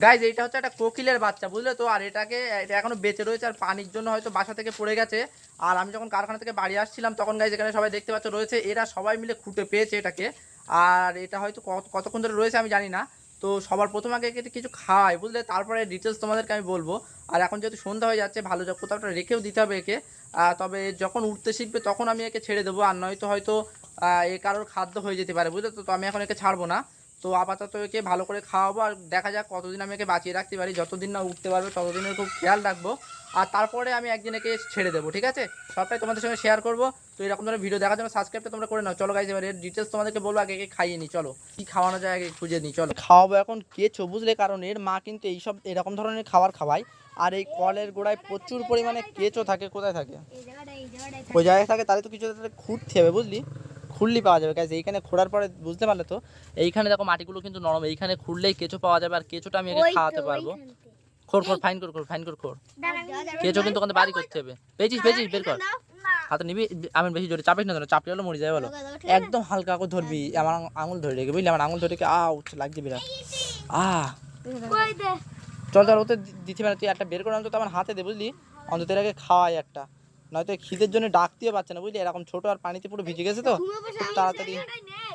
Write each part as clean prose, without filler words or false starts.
Guys এইটা হচ্ছে একটা কোকিলের বাচ্চা, বুঝলে তো। আর এটা এখনো বেঁচে রয়েছে, আর পানির জন্য হয়তো বাসা থেকে পড়ে গেছে। আর আমি যখন কারখানা থেকে বাড়ি আসছিলাম তখন গাইজ এখানে সবাই দেখতে পাচ্ছ রয়েছে, এরা সবাই মিলে খুঁটে পেয়েছে এটাকে। আর এটা হয়তো কতক্ষণ ধরে রয়েছে আমি জানি না। তো সবার প্রথম আগে কিছু খাওয়াই, বুঝলে, তারপরে ডিটেলস তোমাদেরকে আমি বলবো। আর এখন যেহেতু সন্ধ্যা হয়ে যাচ্ছে, ভালো কোথাও একটা রেখেও দিতে হবে একে। তবে যখন উঠতে শিখবে তখন আমি একে ছেড়ে দেবো, আর নয়তো হয়তো এ কারোর খাদ্য হয়ে যেতে পারে, বুঝলে তো। তো আমি এখন একে ছাড়বো না। তো আপাতত একে ভালো করে খাওয়াবো, আর দেখা যাক কতদিন আমি একে বাঁচিয়ে রাখতে পারি। যতদিন না উঠতে পারবে ততদিনের খুব খেয়াল রাখবো। আর তারপরে আমি একদিন একে ছেড়ে দেবো, ঠিক আছে। সবটাই তোমাদের সঙ্গে শেয়ার করবো। তো এরকম ধরনের ভিডিও দেখার জন্য সাবস্ক্রাইবটা তোমরা করে নাও। চলো গাইজ, এবার এর ডিটেলস তোমাদেরকে বলবো, আগে একে খাইয়ে নিই। চলো কী খাওয়ানো যায় আগে খুঁজে নিই। চলো খাওয়াবো এখন কেঁচো, বুঝলে, কারণ এর মা কিন্তু এইসব এরকম ধরনের খাবার খাওয়ায়। আর এই কলের গোড়ায় প্রচুর পরিমাণে কেঁচো থাকে। কোথায় থাকে? ওই জায়গায় থাকে। তাহলে তো কিছু খুঁড়তে হবে, বুঝলি, খুললি পাওয়া যাবে। গাইজ এইখানে খোঁড়ার পরে বুঝতে পারলে তো, এইখানে দেখো মাটিগুলো কিন্তু নরম, এইখানে খুঁড়লেই কেঁচো পাওয়া যাবে। আর কেঁচোটা আমি একে খাওয়াতে পারবো। খোর ফাইন কর। কেঁচো কিন্তু ওখানে বাড়ি করতে হবে। পেয়েছিস বের কর। হাতে নিবি, আমি বেশি জোরে চাপিস না, চাপলে হলে মরে যাবে। বলো, একদম হালকা করে ধরবি। আমার আঙুল ধরে রেখে, বুঝলি, আমার আঙুল ধরে রেখে লাগছে বিরাট। চল ওতে দিতে পারে। তুই একটা বের করে অন্তত আমার হাতে দে, বুঝলি, অন্তত এর আগে খাওয়াই একটা। নয়তো খিদের জন্য ডাকতেও পারছে না, বুঝলি, এরকম ছোট আর পানিতে পুরো ভিজে গেছে তো।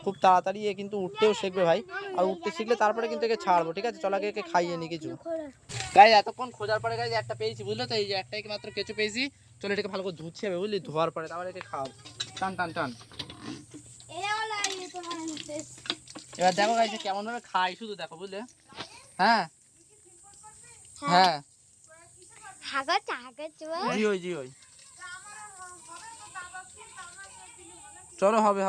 খুব তাড়াতাড়ি এ কিন্তু উঠতেও শিখবে ভাই। আর উঠতে শিখলে তারপরে কিন্তু একে ছাড়বো, ঠিক আছে। চল আগে একে খাইয়ে নি কিছু। গাইজ এতক্ষণ খোঁজার পরে গাইজ একটা পেয়েছি, বুঝলে তো। এই যে একটাই মাত্র কেঁচো পেয়েছি। চলো এটাকে ভালো করে ধুচ্ছে হবে, বুঝলি, ধোয়ার পরে তারপরে একে খাওয়াবো। টান। এবার দেখো গাইজ কেমন ভাবে খাই, শুধু দেখো, বুঝলে। হ্যাঁ হ্যাঁ, জি ওই। চলো হবে।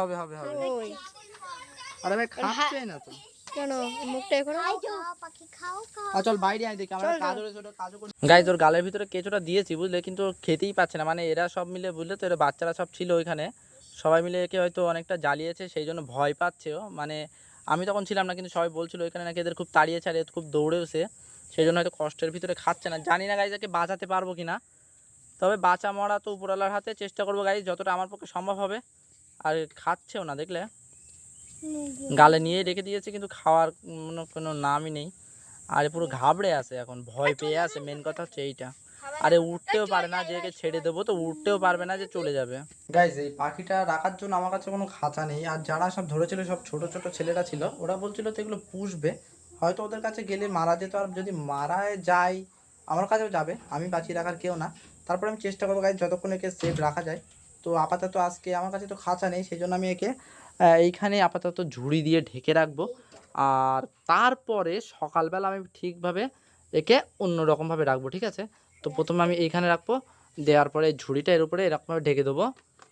আরে ভাই খাচ্ছে না তো কেন, মুখটা এখন চল বাইরে আয় দেখি আমরা কাজ করি। গাইজ ওর গালের ভিতরে কেঁচোটা দিয়েছি, বুঝলে, কিন্তু খেতেই পাচ্ছে না। মানে এরা সব মিলে, বুঝলে তো, এরা বাচ্চারা সব ছিল ওইখানে, সবাই মিলে একে হয়তো অনেকটা জ্বালিয়েছে, সেই জন্য ভয় পাচ্ছে ও। মানে আমি তখন ছিলাম না, কিন্তু সবাই বলছিল এখানে নাকি এদের খুব তাড়িয়েছে, আর এর খুব দৌড়েওছে, সেই জন্য হয়তো কষ্টের ভিতরে খাচ্ছে না। জানি না গাইজ একে বাঁচাতে পারবো কিনা। তবে বাঁচা মরা তো উপরওয়ালার হাতে, চেষ্টা করবো গাইজ যতটা আমার পক্ষে সম্ভব হবে। আর খাচ্ছেও না, দেখলে, গালে নিয়ে রেখে দিয়েছে, কিন্তু খাওয়ার কোনো নামই নেই। আর পুরো ঘাবড়ে আছে, এখন ভয় পেয়ে আছে। মেন কথা হচ্ছে এইটা। আরে উঠতেও পারে না, যে একে ছেড়ে দেবো তো উঠতেও পারবে না, যে চলে যাবে। গাইজ এই পাখিটা রাখার জন্য আমার কাছে কোনো খাঁচা নেই। আর যারা সব ধরেছিল সব ছোট ছোট ছেলেরা ছিল, ওরা বলছিল তো এগুলো পুষবে। হয়তো ওদের কাছে গেলে মারা যেত, আর যদি মারা যায় আমার কাছেও যাবে, আমি বাঁচিয়ে রাখার কেউ না। তারপর আমি চেষ্টা করবো গাইজ যতক্ষণ একে সেফ রাখা যায়। তো আপাতত আজকে আমার কাছে তো খাঁচা নেই, সেই জন্য আমি একে এইখানে আপাতত ঝুড়ি দিয়ে ঢেকে রাখবো। আর তারপরে সকালবেলা আমি ঠিকভাবে একে অন্যরকমভাবে রাখবো, ঠিক আছে। তো প্রথমে আমি এইখানে রাখবো, দেওয়ার পরে ঝুড়িটা এর উপরে এরকমভাবে ঢেকে দেবো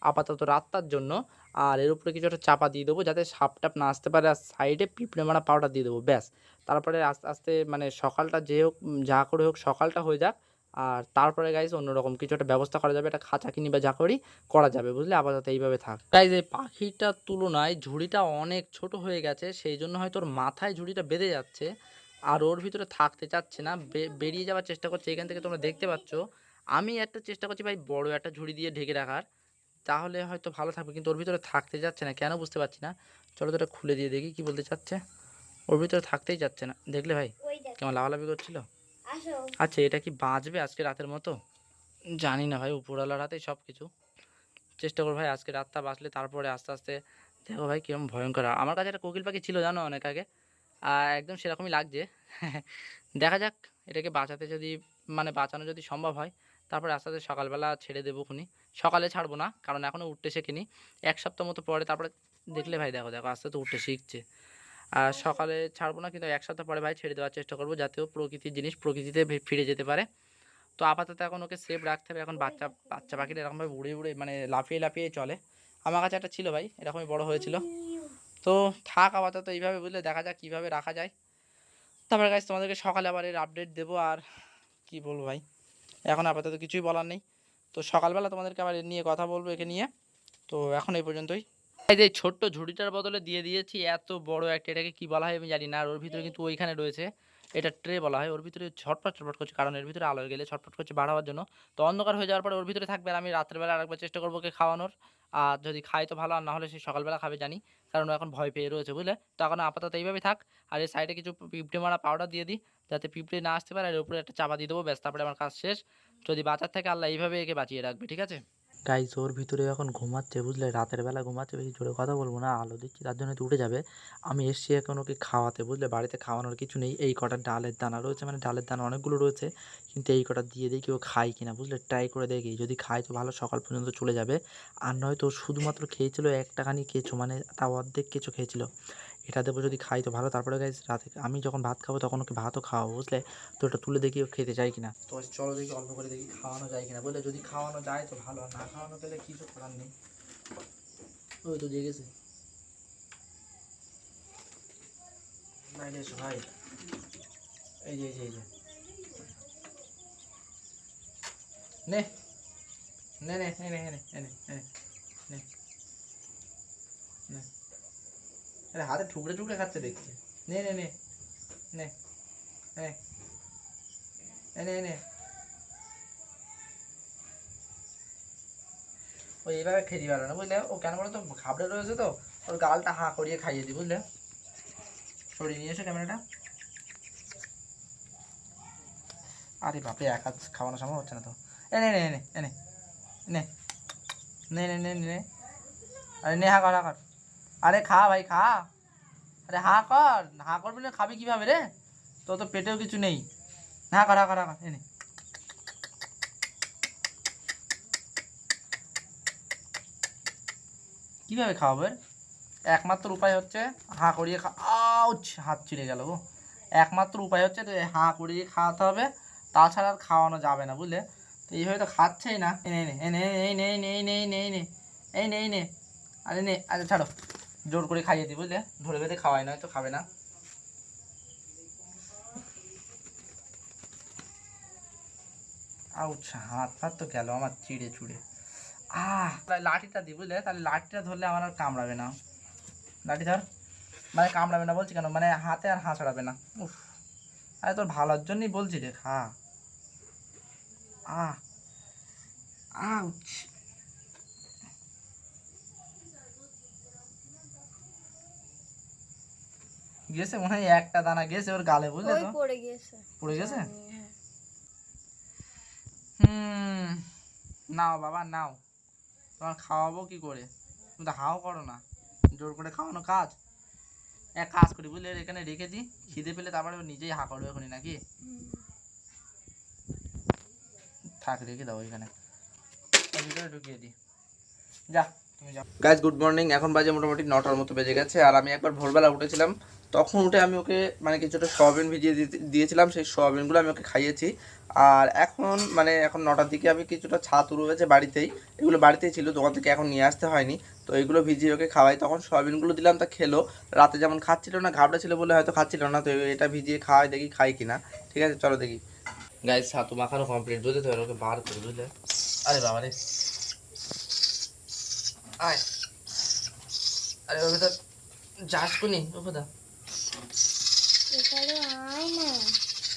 আপাতত রাতটার জন্য। আর এর উপরে কিছু একটা চাপা দিয়ে দেবো, যাতে সাপ টাপ না আসতে পারে। আর সাইডে পিঁপড়ে মারা পাউডার দিয়ে দেবো, ব্যাস। তারপরে আস্তে আস্তে মানে সকালটা যে হোক, যা করে হোক সকালটা হয়ে যাক। আর তারপরে গাইজ অন্যরকম কিছু একটা ব্যবস্থা করা যাবে, একটা খাঁচা কিনি বা যা করি করা যাবে, বুঝলে। আপাতত এইভাবে থাক। গাইজ এই পাখিটার তুলনায় ঝুড়িটা অনেক ছোট হয়ে গেছে, সেই জন্য হয়তো ওর মাথায় ঝুড়িটা বেঁধে যাচ্ছে, আর ওর ভিতরে থাকতে চাচ্ছে না, বেরিয়ে যাওয়ার চেষ্টা করছে। এখান থেকে তোমরা দেখতে পাচ্ছ। আমি একটা চেষ্টা করছি ভাই বড় একটা ঝুড়ি দিয়ে ঢেকে রাখার, তাহলে হয়তো ভালো থাকবে, কিন্তু ওর ভিতরে থাকতে যাচ্ছে না, কেন বুঝতে পারছি না। চলো তো এটা খুলে দিয়ে দেখি কি বলতে চাচ্ছে। ওর ভিতরে থাকতেই যাচ্ছে না, দেখলে ভাই কেমন লাফালাফি করছিল। আচ্ছা এটা কি বাঁচবে আজকে রাতের মতো, জানি না ভাই, উপরওয়ালার হাতেই সব কিছু। চেষ্টা করো ভাই আজকে রাতটা বাঁচলে, তারপরে আস্তে আস্তে দেখো ভাই কিরকম ভয়ঙ্কর। আমার কাছে একটা কোকিল পাখি ছিল জানো অনেক আগে, একদম সেরকমই লাগছে। দেখা যাক এটাকে বাঁচাতে যদি মানে বাঁচানো যদি সম্ভব হয়, তারপরে আস্তে আস্তে সকালবেলা ছেড়ে দেবো খুনি। সকালে ছাড়বো না, কারণ এখনও উঠতে শেখেনি। এক সপ্তাহ মতো পরে তারপরে দেখলে ভাই, দেখো আস্তে আস্তে উঠতে শিখছে। আর সকালে ছাড়বো না, কিন্তু এক সপ্তাহ পরে ভাই ছেড়ে দেওয়ার চেষ্টা করবো, যাতে ও প্রকৃতির জিনিস প্রকৃতিতে ফিরে যেতে পারে। তো আপাতত এখন ওকে সেফ রাখতে হবে। এখন বাচ্চা বাচ্চা পাখিটা এরকমভাবে উড়ে মানে লাফিয়ে চলে। আমার কাছে একটা ছিল ভাই, এরকমই বড় হয়েছিল। তো থাক আপাতত এইভাবে, বুঝলে, দেখা যাক কীভাবে রাখা যায়। তারপরে গাইজ তোমাদেরকে সকালে আবার এর আপডেট দেবো। আর কি বলবো ভাই, এখন আপাতত কিছুই বলার নেই। তো সকালবেলা তোমাদেরকে আবার এর নিয়ে কথা বলবো, একে নিয়ে। তো এখন এই পর্যন্তই। এই যে ছোট্ট ঝুড়িটার বদলে দিয়ে দিয়েছি এত বড় একটা, এটাকে কি বলা হয় আমি জানি না। আর ওর ভিতরে কিন্তু ওইখানে রয়েছে, এটা ট্রে বলা হয়। ওর ভিতরে ছটফট করছে, কারণ এর ভিতরে আলো গেলে ছটফট করছে বার হওয়ার জন্য। তো অন্ধকার হয়ে যাওয়ার পরে ওর ভিতরে থাকবে, আর আমি রাত্রেবেলা আরেকবার চেষ্টা করবো ওকে খাওয়ানোর। আর যদি খাই তো ভালো, আর না হলে সে সকালবেলা খাবে জানি, কারণ ও এখন ভয় পেয়ে রয়েছে বুঝলে। তো এখন আপাতত এইভাবেই থাক। আর এই সাইডে কিছু পিঁপড়ে মারা পাউডার দিয়ে দিই, যাতে পিঁপড়ে না আসতে পারে, আর উপরে একটা চাপা দিয়ে দেবো, ব্যাস তারপরে আমার কাজ শেষ। যদি বাঁচার থাকে আল্লাহ এইভাবে একে বাঁচিয়ে রাখবে, ঠিক আছে। গাইস ওর ভিতরে এখন ঘুমাচ্ছে বুঝলে, রাতের বেলা ঘুমাচ্ছে, বেশি জোরে কথা বলবো না, আলো দিচ্ছি তার জন্য তো উঠে যাবে। আমি এসছি এখন ওকে খাওয়াতে বুঝলে, বাড়িতে খাওয়ানোর কিছু নেই, এই কটা ডালের দানা রয়েছে, মানে ডালের দানা অনেকগুলো রয়েছে, কিন্তু এই কটা দিয়ে দেখি ও খায় কিনা বুঝলে, ট্রাই করে দেখি, যদি খায় তো ভালো, সকাল পর্যন্ত চলে যাবে। আর নয়তো শুধুমাত্র খেয়েছিল একটাখানি কেঁচো, মানে তাও অর্ধেক কেঁচো খেয়েছিল, এটা দেবো, যদি খাই তো ভালো। তারপরে গাইস রাতে আমি যখন ভাত খাবো তখন ওকে ভাতও খাওয়াবো বুঝলে। তো এটা তুলে দেখি ও খেতে চাই কিনা, তো চলো দেখি অল্প করে দেখি খাওয়ানো যায় কিনা বুঝলে, যদি খাওয়ানো যায় তো ভালো, আর না খাওয়ানো গেলে কিছু করার নেই। ওই তো জেগেছে, বাইরে এসো ভাই, এই যে এই যে নে নে নে নে নে নে নে নে নে নে, আরে হাতে ঠুকরে ঠুকরে খাচ্ছে দেখছি, নে নে নে নে নে নে নে, ও এইভাবে খেতে পারবে না বুঝলে, ও কেন বলো তো, খাবড়ে রয়েছে তো, ওর গালটা হাঁ করিয়ে খাইয়ে দিই বুঝলে। সরিয়ে নিয়ে এসো ক্যামেরাটা। আরে বাপরে, এক হাত খাওয়ানো সম্ভব হচ্ছে না তো, এনে নে নে এনে নে নে নে নে নে, আরে নে, হা কর হা কর, আরে খা ভাই খা, আরে হা কর, হা করবি না খাবি কীভাবে রে, তো তো পেটেও কিছু নেই, হা কর হা কর হা কর, এনে কীভাবে খাওয়াবে, একমাত্র উপায় হচ্ছে হাঁ করিয়ে আউচ, হাত ছিঁড়ে গেল গো, একমাত্র উপায় হচ্ছে হাঁ করিয়ে খাওয়াতে হবে, তাছাড়া আর খাওয়ানো যাবে না বুঝলে। তো এইভাবে তো খাচ্ছেই না, এনে এনে এনে এই নে এই নে এই নে এই নে এই নে এই নে এই নে, আরে নে, আরে ছাড়ো, জোর করে খাইয়ে দিই বুঝলে, ধরে বেঁধে খাওয়াই, নয় তো খাবে না। আউচ, হাত ফাত তো গেল আমার চিড়ে চুড়ে, লাঠিটা দিই বুঝলে, তাহলে লাঠিটা ধরলে আমার আর কামড়াবে না, লাঠি ধর, মানে কামড়াবে না বলছি কেন, মানে হাতে আর হাঁ ছড়াবে না। উফ, আরে তোর ভালোর জন্যই বলছি রে, খা, আহ আউচ, গেছে মনে হয়, একটা দানা গেছে ওর গালে বুঝলে তো, পড়ে গেছে, পড়ে গেছে। নাও বাবা নাও, তোমার খাওয়াবো কি করে, তুমি তো হাও করো না, জোর করে খাওয়ানো কাজ, এক কাজ করি বুঝলে, এখানে রেখে দিই, খিদে পেলে তারপরে নিজেই হা করবে এখনই নাকি, থাক রেখে দাও ওইখানে, ভিতরে ঢুকিয়ে দিই, যা তুমি যাও। গাইজ গুড মর্নিং, এখন বাজে মোটামুটি 9টার মতো বেজে গেছে, আর আমি একবার ভোরবেলা উঠেছিলাম, তখন উঠে আমি ওকে মানে কিছুটা সোয়াবিন ভিজিয়ে দিয়েছিলাম, সেই সোয়াবিনগুলো আমি ওকে খাইয়েছি। আর এখন মানে এখন 9টার দিকে আমি কিছুটা ছাতু রয়েছে বাড়িতেই, এগুলো বাড়িতেই ছিল, দোকান থেকে এখন নিয়ে আসতে হয়নি, তো এইগুলো ভিজিয়ে ওকে খাওয়াই, তখন সোয়াবিনগুলো দিলাম, তা খেলো, রাতে যেমন খাচ্ছিল না, ঘাবড়া ছিল বলে হয়তো খাচ্ছিল না, তো এটা ভিজিয়ে খাওয়াই, দেখি খাই কিনা, ঠিক আছে চলো দেখি। গাইজ ছাতু মাখানো কমপ্লিট বুঝলে, তো ওকে বার করে বুঝলে, আরে বাবা রে, আয়, আরে ওর ভেতর যাস কোনি, ও কোথা,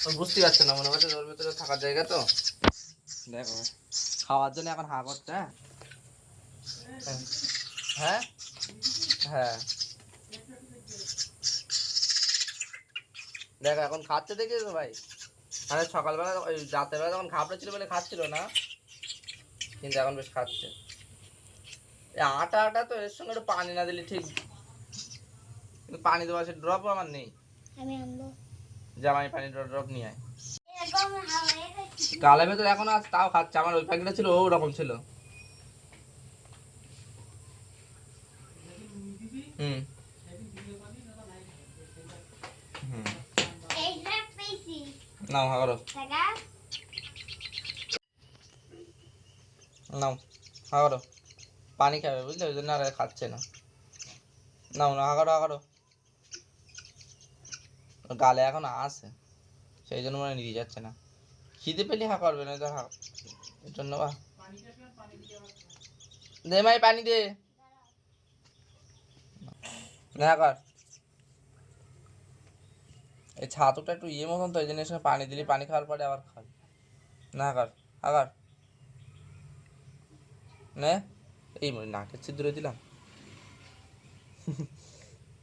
ও বুঝতে পারছো না মনে হচ্ছে, ওর ভেতরে থাকার জায়গা তো, দেখো খাওয়ার জন্য এখন হা করছে, হ্যাঁ হ্যাঁ, দেখো এখন খাচ্ছে দেখেছো ভাই, আরে সকালবেলা ওই রাতের বেলা যখন ঘাবড়ে ছিল বলে খাচ্ছিল না, কিন্তু এখন বেশ খাচ্ছে। এই আটা আটা তো, এর সঙ্গে একটু পানি না দিলে ঠিক, কিন্তু পানি দেওয়া সে ড্রপও আমার নেই, আমি আনবো, জামাই পানি ড্রপ নিয়ে আয়, গালের ভেতর এখন আজ তাও খাচ্ছে, আমার ওই প্যাকেটটা ছিল ওরকম ছিল, হুম হুম, নাও হা করো, নাও হা করো, পানি খাবে বুঝলে, ওই জন্য আর খাচ্ছে না, নাও না হা করো হা করো, গালে এখন আসে, সেই জন্য মানে নিয়ে যাচ্ছে না, খিদে পেলে হা করবে না, তো হা এর জন্য বা দে মাই পানি দে, না কর, এই ছাতুটা একটু ইয়ে মতন তো, এই জন্য পানি দিলি, পানি খাওয়ার পরে আবার খাবি, না কর আবার নে, এই মানে নাকের ছিদ্রে দিলাম।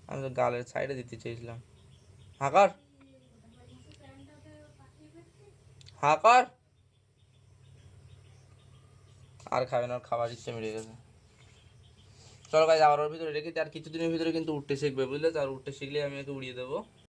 আমি তো গালের সাইডে দিতে চেয়েছিলাম। হাঁকার হাঁকার আর খাবে না, খাবার ইচ্ছে মিটে গেছে। চলো গাইজ, আবার ওর ভিতরে রেখে আর কিছুদিনের ভিতরে কিন্তু উঠতে শিখবে, বুঝলে তো? আর উঠতে শিখলে আমি ওকে উড়িয়ে দেবো।